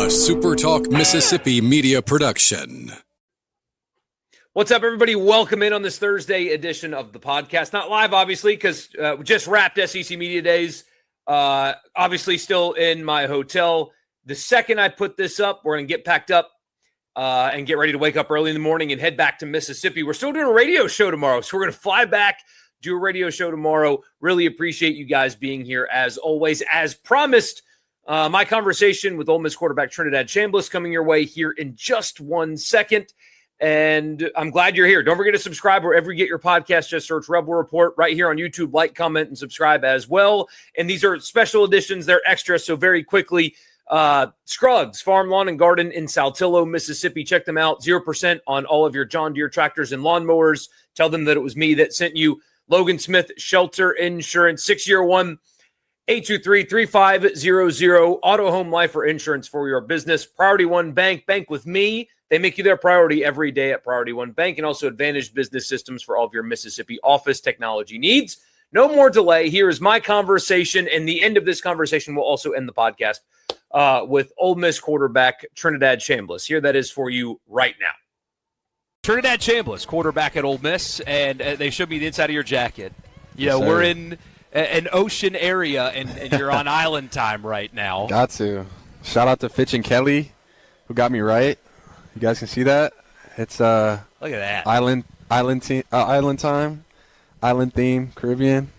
SuperTalk Mississippi media production. What's up, everybody? Welcome in on this Thursday edition of the podcast. Not live, obviously, because we just wrapped SEC Media Days. Obviously, still in my hotel. The second I put this up, we're going to get packed up and get ready to wake up early in the morning and head back to Mississippi. We're still doing a radio show tomorrow, so we're going to fly back, do a radio show tomorrow. Really appreciate you guys being here, as always. As promised, my conversation with Ole Miss quarterback Trinidad Chambliss coming your way here in just 1 second. And I'm glad you're here. Don't forget to subscribe wherever you get your podcast. Just search Rebel Report right here on YouTube. Like, comment, and subscribe as well. And these are special editions. They're extra, so very quickly. Scruggs Farm Lawn and Garden in Saltillo, Mississippi. Check them out. 0% on all of your John Deere tractors and lawnmowers. Tell them that it was me that sent you. Logan Smith Shelter Insurance, 601-823-3500. Auto, home, life, or insurance for your business. Priority One Bank. Bank with me. They make you their priority every day at Priority One Bank, and also Advantage Business Systems for all of your Mississippi office technology needs. No more delay. Here is my conversation, and the end of this conversation will also end the podcast with Ole Miss quarterback Trinidad Chambliss. Here that is for you right now. Trinidad Chambliss, quarterback at Ole Miss, and they showed me the inside of your jacket. You know, we're in an ocean area, and you're on island time right now. Got to. Shout out to Fitch and Kelly, who got me right. You guys can see that. It's look at that island time, island theme, Caribbean.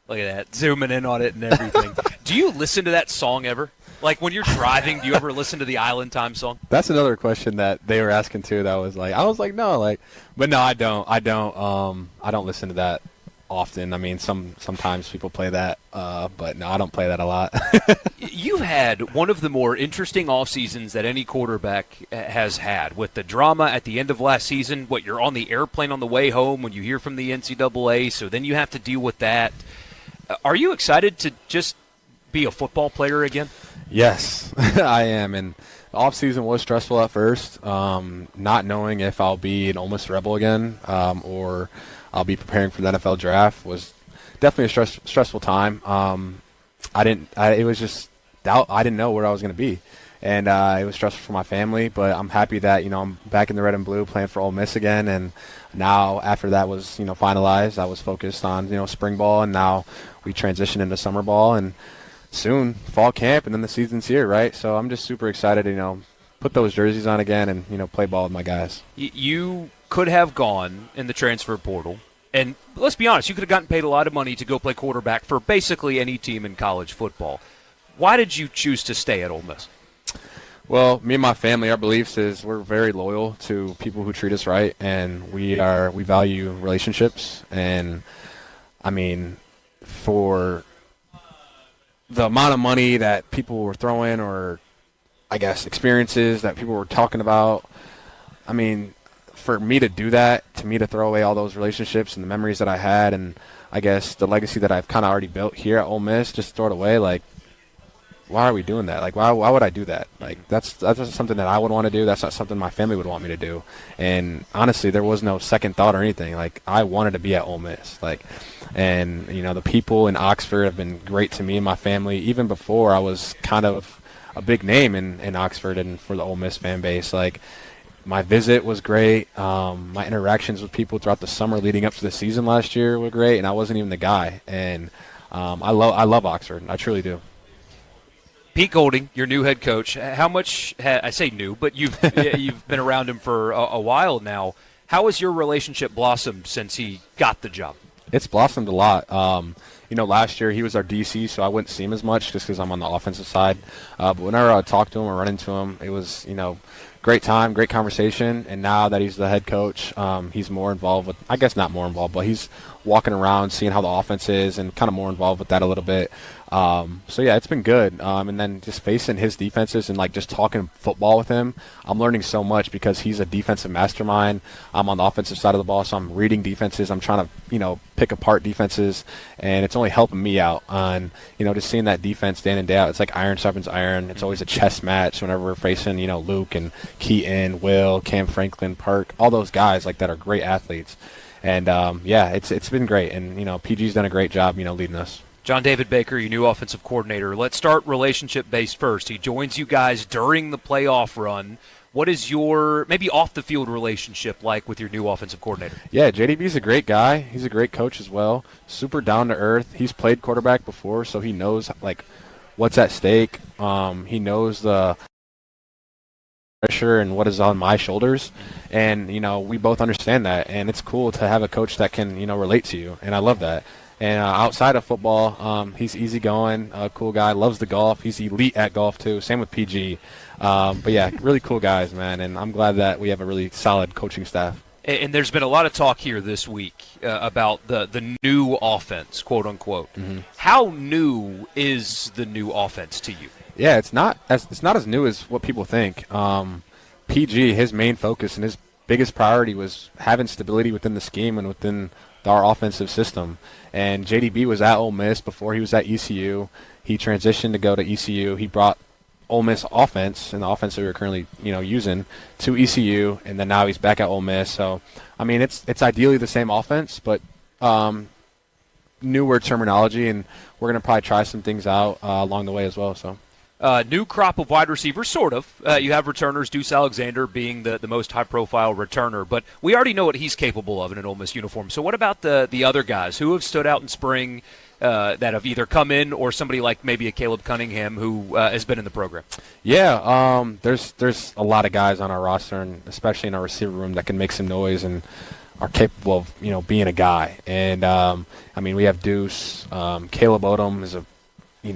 Look at that, zooming in on it and everything. Do you listen to that song ever? Like when you're driving, do you ever listen to the Island Time song? That's another question that they were asking too. That was like, I was like, no, but no, I don't. I don't listen to that often. I mean, sometimes people play that, but no, I don't play that a lot. You've had one of the more interesting off seasons that any quarterback has had, with the drama at the end of last season. What, you're on the airplane on the way home when you hear from the NCAA, so then you have to deal with that. Are you excited to just be a football player again? Yes, I am. And the off season was stressful at first, not knowing if I'll be an Ole Miss Rebel again, or I'll be preparing for the NFL draft. Was definitely a stressful time. It was just doubt. I didn't know where I was going to be, and it was stressful for my family. But I'm happy that I'm back in the red and blue playing for Ole Miss again. And now after that was finalized, I was focused on spring ball, and now we transition into summer ball and soon fall camp, and then the season's here, right? So I'm just super excited to put those jerseys on again and play ball with my guys. You could have gone in the transfer portal, and let's be honest, you could have gotten paid a lot of money to go play quarterback for basically any team in college football. Why did you choose to stay at Ole Miss? Well, me and my family, our beliefs is we're very loyal to people who treat us right, and we value relationships. And I mean, for the amount of money that people were throwing, or I guess experiences that people were talking about, I mean, for me to do that, to throw away all those relationships and the memories that I had, and I guess the legacy that I've kind of already built here at Ole Miss, just throw it away, why are we doing that? Why would I do that? That's not something that I would want to do. That's not something my family would want me to do. And honestly, there was no second thought or anything. I wanted to be at Ole Miss. And the people in Oxford have been great to me and my family. Even before I was kind of a big name in Oxford and for the Ole Miss fan base. My visit was great. My interactions with people throughout the summer leading up to the season last year were great, and I wasn't even the guy. And I love Oxford. I truly do. Pete Golding, your new head coach, how much, I say new, but you've been around him for a while now. How has your relationship blossomed since he got the job? It's blossomed a lot. Last year he was our DC, so I wouldn't see him as much just because I'm on the offensive side. But whenever I would talk to him or run into him, it was, great time, great conversation. And now that he's the head coach, he's more involved with, I guess not more involved, but he's walking around, seeing how the offense is, and kind of more involved with that a little bit. So yeah, it's been good. And then just facing his defenses and just talking football with him, I'm learning so much because he's a defensive mastermind. I'm on the offensive side of the ball, so I'm reading defenses. I'm trying to, pick apart defenses, and it's only helping me out on, just seeing that defense day in and day out. It's like iron sharpens iron. It's always a chess match whenever we're facing, Luke and Keaton, Will, Cam Franklin, Park, all those guys that are great athletes. And, it's been great. And, PG's done a great job, leading us. John David Baker, your new offensive coordinator. Let's start relationship-based first. He joins you guys during the playoff run. What is your maybe off-the-field relationship like with your new offensive coordinator? Yeah, JDB's a great guy. He's a great coach as well. Super down-to-earth. He's played quarterback before, so he knows, what's at stake. He knows the pressure and what is on my shoulders. And, we both understand that. And it's cool to have a coach that can, relate to you. And I love that. And outside of football, he's easygoing, cool guy, loves the golf. He's elite at golf, too. Same with PG. But, yeah, really cool guys, man. And I'm glad that we have a really solid coaching staff. And there's been a lot of talk here this week about the new offense, quote unquote. Mm-hmm. How new is the new offense to you? Yeah, it's not as new as what people think. PG, his main focus and his biggest priority was having stability within the scheme and within our offensive system. And JDB was at Ole Miss before he was at ECU. He transitioned to go to ECU. He brought Ole Miss offense and the offense that we're currently, using to ECU, and then now he's back at Ole Miss. So, I mean, it's ideally the same offense, but newer terminology, and we're going to probably try some things out along the way as well. So. New crop of wide receivers, sort of. You have returners, Deuce Alexander being the most high-profile returner, but we already know what he's capable of in an Ole Miss uniform. So what about the other guys who have stood out in spring that have either come in or somebody like maybe a Caleb Cunningham who has been in the program? Yeah, there's a lot of guys on our roster, and especially in our receiver room, that can make some noise and are capable of, being a guy. And, we have Deuce. Caleb Odom is a,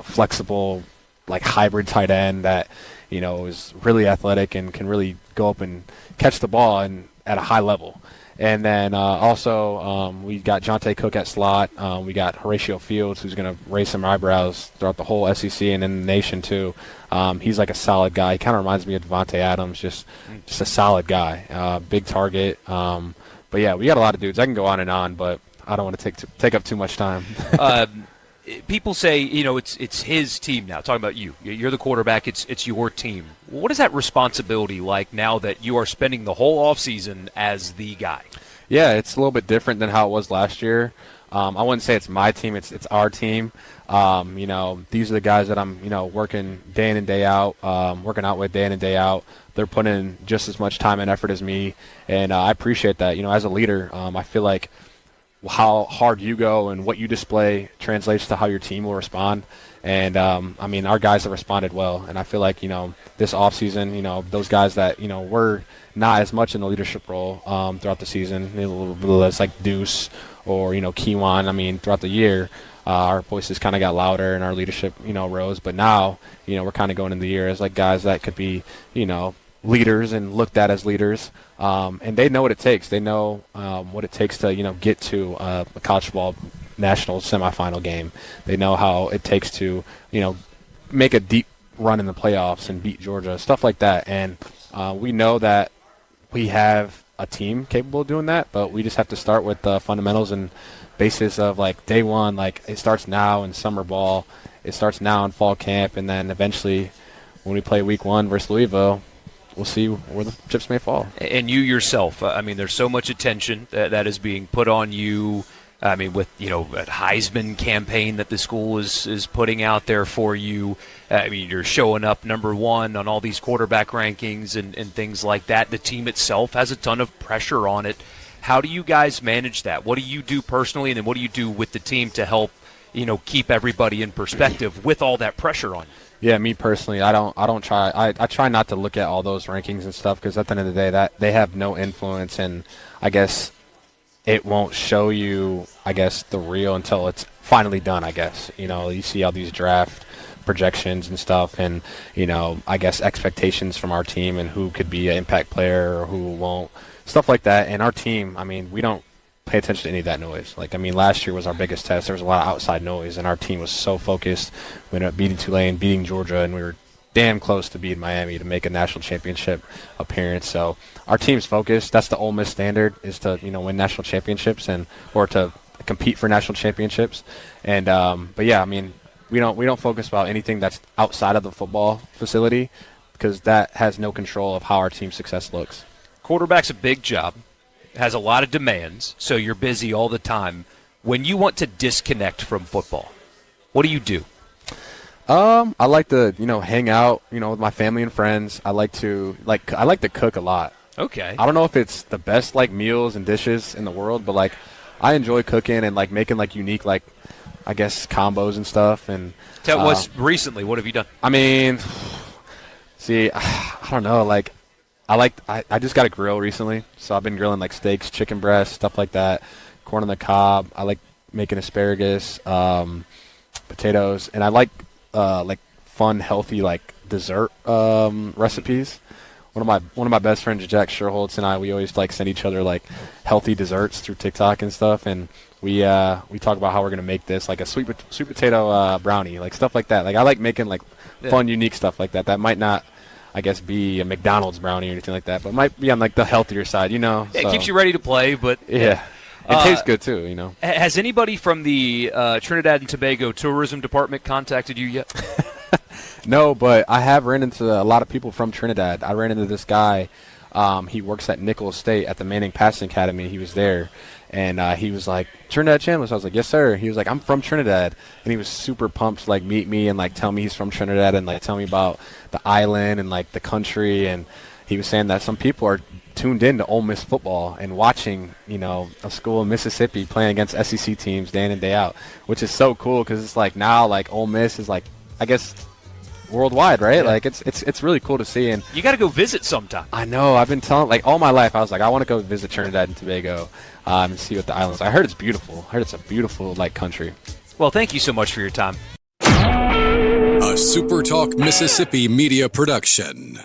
flexible – hybrid tight end that, is really athletic and can really go up and catch the ball and at a high level. And then also we got Jonte Cook at slot. We got Horatio Fields, who's going to raise some eyebrows throughout the whole SEC and in the nation too. He's like a solid guy. He kind of reminds me of Devontae Adams, just a solid guy, big target. But yeah, we got a lot of dudes. I can go on and on, but I don't want to take up too much time. People say, it's his team now. Talking about you. You're the quarterback. It's your team. What is that responsibility like now that you are spending the whole offseason as the guy? Yeah, it's a little bit different than how it was last year. I wouldn't say it's my team. It's our team. These are the guys that I'm, working day in and day out, working out with day in and day out. They're putting in just as much time and effort as me, and I appreciate that. As a leader, I feel like how hard you go and what you display translates to how your team will respond. And, our guys have responded well. And I feel like, this offseason, those guys that, were not as much in the leadership role throughout the season, a little bit less like Deuce or, Kiwan, throughout the year, our voices kind of got louder and our leadership, rose. But now, we're kind of going into the year as like guys that could be, leaders and looked at as leaders, and they know what it takes. They know what it takes to get to a college football national semifinal game. They know how it takes to make a deep run in the playoffs and beat Georgia, stuff like that. And we know that we have a team capable of doing that, but we just have to start with the fundamentals and basis of day one. It starts now in summer ball, it starts now in fall camp, and then eventually when we play week 1 versus Louisville, we'll see where the chips may fall. And you yourself, there's so much attention that is being put on you. With, a Heisman campaign that the school is putting out there for you. You're showing up number 1 on all these quarterback rankings and things like that. The team itself has a ton of pressure on it. How do you guys manage that? What do you do personally, and then what do you do with the team to help, keep everybody in perspective with all that pressure on you? Yeah, me personally, I try not to look at all those rankings and stuff, because at the end of the day, that they have no influence, and I guess it won't show you, the real until it's finally done, I guess. You see all these draft projections and stuff, and, expectations from our team and who could be an impact player or who won't, stuff like that. And our team, we don't pay attention to any of that noise. Last year was our biggest test. There was a lot of outside noise, and our team was so focused. We ended up beating Tulane, beating Georgia, and we were damn close to beating Miami to make a national championship appearance. So our team's focused. That's the Ole Miss standard, is to win national championships or to compete for national championships. And but yeah, we don't focus about anything that's outside of the football facility, because that has no control of how our team's success looks. Quarterback's a big job. Has a lot of demands, so you're busy all the time. When you want to disconnect from football, What do you do? I like to, hang out, with my family and friends. I like to cook a lot. Okay. I don't know if it's the best meals and dishes in the world, but I enjoy cooking and making unique I guess combos and stuff. And Tell us recently, what have you done? I mean, see, I don't know. I just got a grill recently, so I've been grilling steaks, chicken breasts, stuff like that, corn on the cob. I like making asparagus, potatoes, and I like fun, healthy dessert recipes. One of my best friends, Jack Sherholtz, and we always send each other healthy desserts through TikTok and stuff, and we talk about how we're gonna make this a sweet potato brownie, stuff like that. I like making fun, unique stuff like that. That might not, I guess, be a McDonald's brownie or anything like that, but might be on the healthier side, Yeah, it keeps you ready to play, but yeah. It tastes good too, Has anybody from the Trinidad and Tobago tourism department contacted you yet? No, but I have ran into a lot of people from Trinidad. I ran into this guy. He works at Nichols State at the Manning Passing Academy. He was there, and he was like, Trinidad Chambliss. I was like, yes, sir. He was like, I'm from Trinidad. And he was super pumped to, meet me and, tell me he's from Trinidad and, tell me about the island and, the country. And he was saying that some people are tuned in to Ole Miss football and watching, a school in Mississippi playing against SEC teams day in and day out, which is so cool because it's now, Ole Miss is, I guess, worldwide, right? Yeah. It's really cool to see. And you got to go visit sometime. I know. I've been telling all my life. I was I want to go visit Trinidad and Tobago and see what the islands. I heard it's beautiful. I heard it's a beautiful country. Well, thank you so much for your time. A SuperTalk Mississippi media production.